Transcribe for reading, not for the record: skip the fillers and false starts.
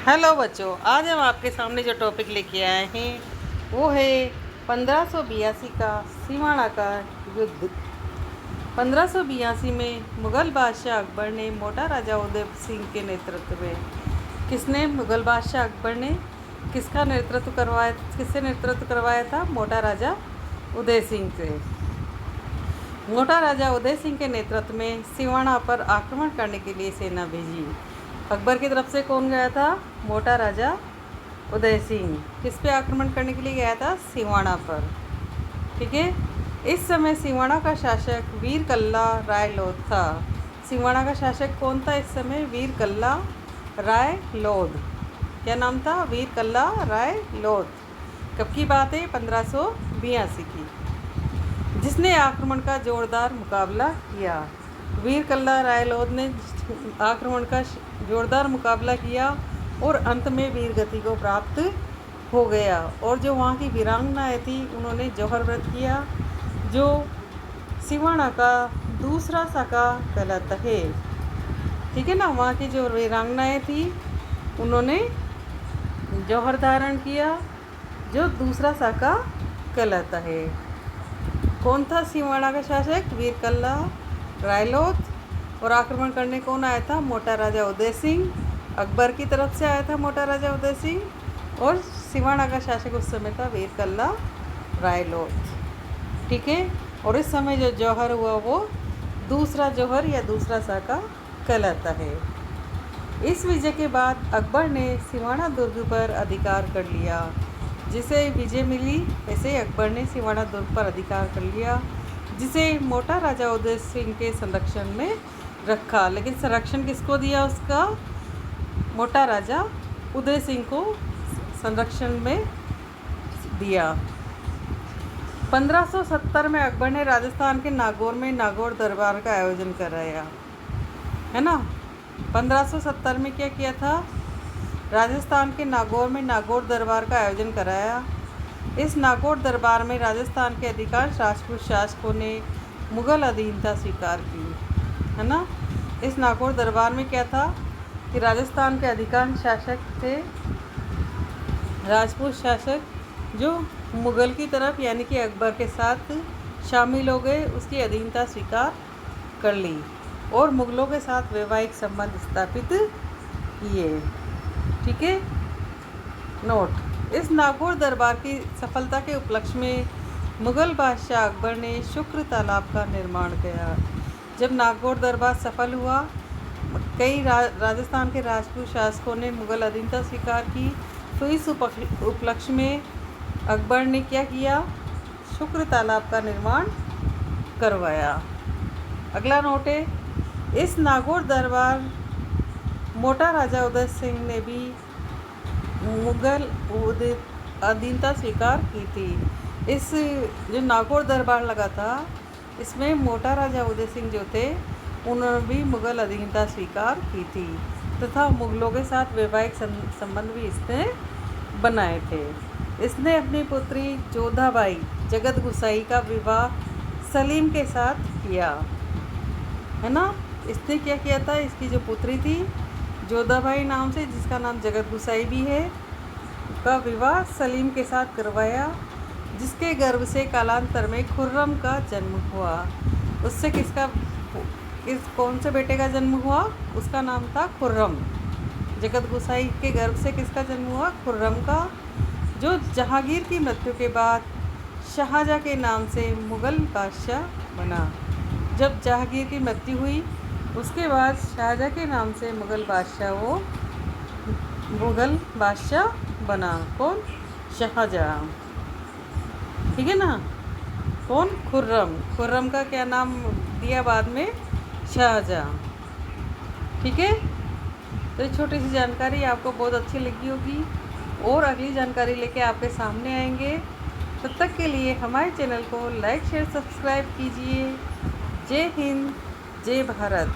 Hello बच्चों, आज हम आपके सामने जो टॉपिक लेके आए हैं वो है 1582 का सिवाना का युद्ध। 1582 में मुग़ल बादशाह अकबर ने मोटा राजा उदय सिंह के नेतृत्व में मुग़ल बादशाह अकबर ने किससे नेतृत्व करवाया था? मोटा राजा उदय सिंह से। मोटा राजा उदय सिंह के नेतृत्व में सिवाना पर आक्रमण करने के लिए सेना भेजी। अकबर की तरफ से कौन गया था? मोटा राजा उदय सिंह। किस पे आक्रमण करने के लिए गया था? सिवाना पर। ठीक है। इस समय सिवाना का शासक वीर कल्ला राय लोध था। सिवाना का शासक कौन था इस समय? वीर कल्ला राय लोध। क्या नाम था? वीर कल्ला राय लोध। कब की बात है? 1582 की। जिसने आक्रमण का जोरदार मुकाबला किया। वीर कल्ला राय लोध ने आक्रमण का जोरदार मुकाबला किया और अंत में वीर गति को प्राप्त हो गया। और जो वहाँ की वीरांगनाएँ थी उन्होंने जौहर व्रत किया, जो सिवाना का दूसरा शाखा कहलाता है। ठीक है ना। वहाँ की जो वीरांगनाएँ थी उन्होंने जौहर धारण किया, जो दूसरा शाखा कहलाता है। कौन था सिवाना का शासक? वीर कल्ला राय लोध। और आक्रमण करने कौन आया था? मोटा राजा उदय सिंह। अकबर की तरफ से आया था मोटा राजा उदय सिंह, और सिवाना का शासक उस समय था वीर कल्ला राय लोध। ठीक है। और इस समय जो जौहर हुआ वो दूसरा जौहर या दूसरा शाखा कहलाता है। इस विजय के बाद अकबर ने सिवाना दुर्ग पर अधिकार कर लिया। जिसे विजय मिली ऐसे अकबर ने सिवाना दुर्ग पर अधिकार कर लिया, जिसे मोटा राजा उदय सिंह के संरक्षण में रखा। लेकिन संरक्षण किसको दिया उसका? मोटा राजा उदय सिंह को संरक्षण में दिया। 1570 में अकबर ने राजस्थान के नागौर में नागौर दरबार का आयोजन कराया, है ना। 1570 में क्या किया था? राजस्थान के नागौर में नागौर दरबार का आयोजन कराया। इस नागौर दरबार में राजस्थान के अधिकांश राजपूत शासकों ने मुग़ल अधीनता स्वीकार की, है ना। इस नागौर दरबार में क्या था कि राजस्थान के अधिकांश शासक थे राजपूत शासक, जो मुग़ल की तरफ यानी कि अकबर के साथ शामिल हो गए, उसकी अधीनता स्वीकार कर ली और मुग़लों के साथ वैवाहिक संबंध स्थापित किए। ठीक है। नोट: इस नागौर दरबार की सफलता के उपलक्ष्य में मुग़ल बादशाह अकबर ने शुक्र तालाब का निर्माण किया। जब नागौर दरबार सफल हुआ, कई राजस्थान के राजपूत शासकों ने मुग़ल अधीनता स्वीकार की, तो इस उपलक्ष्य में अकबर ने क्या किया? शुक्र तालाब का निर्माण करवाया। अगला नोट है, इस नागौर दरबार मोटा राजा उदय सिंह ने भी मुग़ल अधीनता स्वीकार की थी। इस जो नागौर दरबार लगा था, इसमें मोटा राजा उदय सिंह जो थे उन्होंने भी मुग़ल अधीनता स्वीकार की थी तथा मुग़लों के साथ वैवाहिक संबंध भी इसने बनाए थे। इसने अपनी पुत्री जोधाबाई जगत गुसाई का विवाह सलीम के साथ किया, है ना। इसने क्या किया था? इसकी जो पुत्री थी जोधाबाई नाम से, जिसका नाम जगत गुसाई भी है, का विवाह सलीम के साथ करवाया, जिसके गर्भ से कालांतर में खुर्रम का जन्म हुआ। उससे कौन से बेटे का जन्म हुआ? उसका नाम था खुर्रम। जगत गुसाई के गर्भ से किसका जन्म हुआ? खुर्रम का, जो जहांगीर की मृत्यु के बाद शाहजहाँ के नाम से मुग़ल बादशाह बना। जब जहांगीर की मृत्यु हुई उसके बाद शाहजहाँ के नाम से मुग़ल बादशाह बना। कौन? शाहजहाँ। ठीक है ना। कौन? खुर्रम। खुर्रम का क्या नाम दिया बाद में? शाहजहाँ। ठीक है। तो ये छोटी सी जानकारी आपको बहुत अच्छी लगी होगी, और अगली जानकारी लेके आपके सामने आएंगे। तब तक के लिए हमारे चैनल को लाइक शेयर सब्सक्राइब कीजिए। जय हिंद, जय भारत।